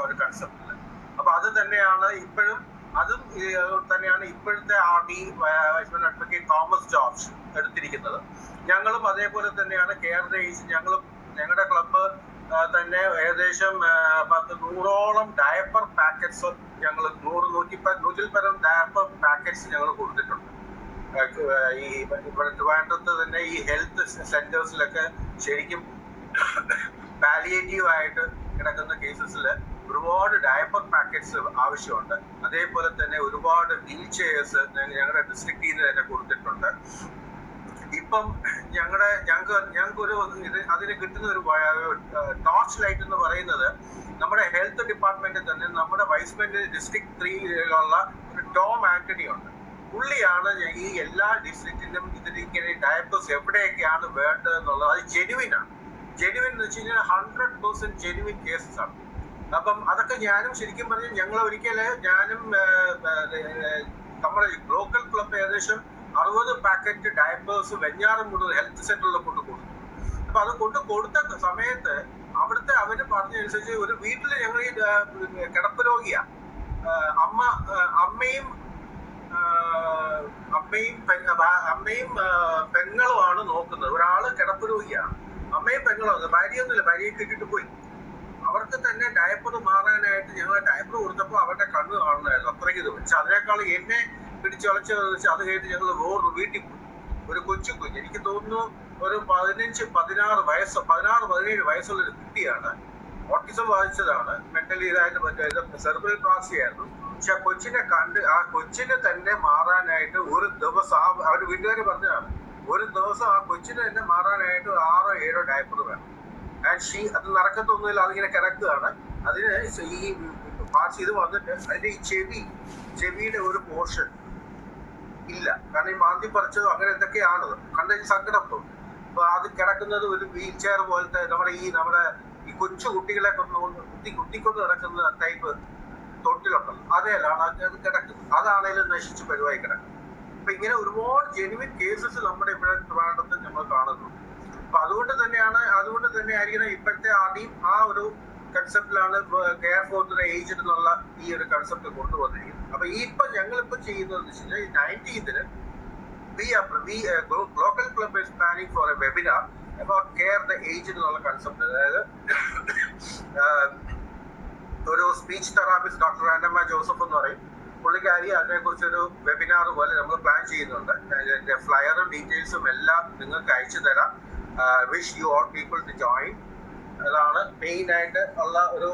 ഒരു കൺസെപ്റ്റിൽ. അപ്പൊ അത് തന്നെയാണ് ഇപ്പോഴും, അതും തന്നെയാണ് ഇപ്പോഴത്തെ RD wise men advocate Thomas George എടുത്തിരിക്കുന്നത്. ഞങ്ങളും അതേപോലെ തന്നെയാണ് കെയർ ദ ഏജ്. ഞങ്ങളുടെ ക്ലബ്ബ് തന്നെ ഏകദേശം 100ഓളം ഡയപ്പർ പാക്കറ്റ്സ് ഞങ്ങൾ 100-110 ഡയപ്പർ പാക്കറ്റ്സ് ഞങ്ങൾ കൊടുത്തിട്ടുണ്ട്. ഈ ട്രിവാൻഡ്രത്ത് തന്നെ ഈ ഹെൽത്ത് സെന്റേഴ്സിലൊക്കെ ശരിക്കും പാലിയേറ്റീവ് ആയിട്ട് കിടക്കുന്ന കേസസിൽ ഒരുപാട് ഡയപ്പർ പാക്കറ്റ്സ് ആവശ്യമുണ്ട്. അതേപോലെ തന്നെ ഒരുപാട് വീൽ ചെയേഴ്സ് ഞങ്ങളുടെ ഡിസ്ട്രിക്റ്റിൽ നിന്ന് തന്നെ കൊടുത്തിട്ടുണ്ട്. ഇപ്പം ഞങ്ങൾക്കൊരു അതിന് കിട്ടുന്ന ഒരു ടോർച്ച് ലൈറ്റ് എന്ന് പറയുന്നത് നമ്മുടെ ഹെൽത്ത് ഡിപ്പാർട്ട്മെന്റിൽ തന്നെ നമ്മുടെ വൈസ്മെന്റ് ഡിസ്ട്രിക്ട് 3-ലുള്ള ഒരു ടോം ആന്റണി ഉണ്ട്. പുള്ളിയാണ് ഈ എല്ലാ ഡിസ്ട്രിക്റ്റിലും ഇതിരിക്കുന്ന ഡയപ്പേഴ്സ് എവിടെയൊക്കെയാണ് വേണ്ടത് എന്നുള്ളത്. അത് ജെനുവിനാണ്. ജെനുവിൻ എന്ന് വെച്ച് കഴിഞ്ഞാൽ 100% ജെനുവിൻ കേസസ് ആണ്. അപ്പം അതൊക്കെ ഞാനും ശരിക്കും പറഞ്ഞ് ഞാനും നമ്മുടെ ലോക്കൽ ക്ലബ് ഏകദേശം 60 പാക്കറ്റ് ഡയപ്പേഴ്സ് വെഞ്ഞാറമൂട് ഹെൽത്ത് സെന്ററിൽ കൊടുത്തു. അപ്പൊ അത് കൊടുത്ത സമയത്ത് അവിടുത്തെ അവര് പറഞ്ഞനുസരിച്ച് ഒരു വീട്ടിൽ ഞങ്ങൾ ഈ കിടപ്പ് രോഗിയാ, അമ്മയും പെങ്ങളുമാണ് നോക്കുന്നത്. ഒരാള് കിടപ്പ് രോഗിയാണ്, അമ്മയും പെങ്ങളും, ഭാര്യയൊന്നുമില്ല, ഭാര്യയെ കിട്ടിട്ട് പോയി. അവർക്ക് തന്നെ ഡയപ്പർ മാറാനായിട്ട് ഞങ്ങൾ ഡയപ്പർ കൊടുത്തപ്പോൾ അവരുടെ കണ്ണ് കാണുന്നായിരുന്നു, അത്രയ്ക്ക് ഇത്. പക്ഷെ അതിനേക്കാൾ എന്നെ പിടിച്ചുളച്ചതെന്ന് വെച്ചാൽ അത് കഴിഞ്ഞ് ഞങ്ങൾ വേറൊരു വീട്ടിൽ പോയി. ഒരു കൊച്ചു കുഞ്ഞ്, എനിക്ക് തോന്നുന്നു ഒരു 16-17 വയസ്സുള്ള ഒരു കുട്ടിയാണ്. ഓട്ടിസം ബാധിച്ചതാണ്, മെന്റലി ഇതായിട്ട് സെറിബ്രൽ പാൾസി ആയിരുന്നു. പക്ഷെ ആ കൊച്ചിനെ തന്നെ മാറാനായിട്ട് ഒരു ദിവസം അവര് വീട്ടുകാര് പറഞ്ഞതാണ്, ഒരു ദിവസം ആ കൊച്ചിനെ തന്നെ മാറാനായിട്ട് 6-7 ഡയപ്പർ വേണം. ആൻഡ് അത് നടക്കത്തൊന്നുമില്ല, അതിങ്ങനെ കിടക്കുകയാണ്. അതിന് ഈ പാർട്സ് ഇത് വന്നിട്ട് അതിന്റെ ഈ ചെവിയുടെ ഒരു പോർഷൻ ഇല്ല, കാരണം ഈ മാന്തി പറിച്ചതോ അങ്ങനെ എന്തൊക്കെയാണ് കണ്ട സങ്കടം തോന്നും. അപ്പൊ അത് കിടക്കുന്നത് ഒരു വീൽ ചെയർ പോലത്തെ നമ്മുടെ ഈ കൊച്ചു കുട്ടികളെ കുത്തിക്കൊണ്ട് നടക്കുന്ന ടൈപ്പ് തൊട്ടിലുണ്ടല്ലോ, അതേലാണ് അത് കിടക്കുന്നത്. അതാണേലും നശിച്ച് പരിവായി കിടക്കുന്നത്. അപ്പൊ ഇങ്ങനെ ഒരുപാട് ജെനുവിൻ കേസസ് നമ്മുടെ ഇവിടെ ട്രിവാൻഡ്രത്ത് നമ്മൾ കാണുന്നു. അപ്പൊ അതുകൊണ്ട് തന്നെ ആയിരിക്കണം ഇപ്പോഴത്തെ ആദ്യം ആ ഒരു കൺസെപ്റ്റിലാണ് കെയർ ഫോർ ദ ഏജ്ഡ് എന്നുള്ള ഈ ഒരു കൺസെപ്റ്റ് കൊണ്ടുവന്നിരിക്കുന്നത്. അപ്പൊ ഞങ്ങളിപ്പോ ചെയ്യുന്നത് വെച്ച് കഴിഞ്ഞാൽ 19th local club is planning for a webinar about care the aged എന്നുള്ള കൺസെപ്റ്റ്. അതായത് ഒരു സ്പീച്ച് തെറാപ്പിസ്റ്റ് ഡോക്ടർ ആൻഡമ്മ ജോസഫ് എന്ന് പറയും, പുള്ളിക്കാരി അതിനെക്കുറിച്ചൊരു വെബിനാർ പോലെ നമ്മൾ പ്ലാൻ ചെയ്യുന്നുണ്ട്. അതിന്റെ ഫ്ലയറും ഡീറ്റെയിൽസും എല്ലാം നിങ്ങൾക്ക് അയച്ചു തരാം. Wish you all people to join. അതാണ് മെയിൻ ആയിട്ട് ഉള്ള ഒരു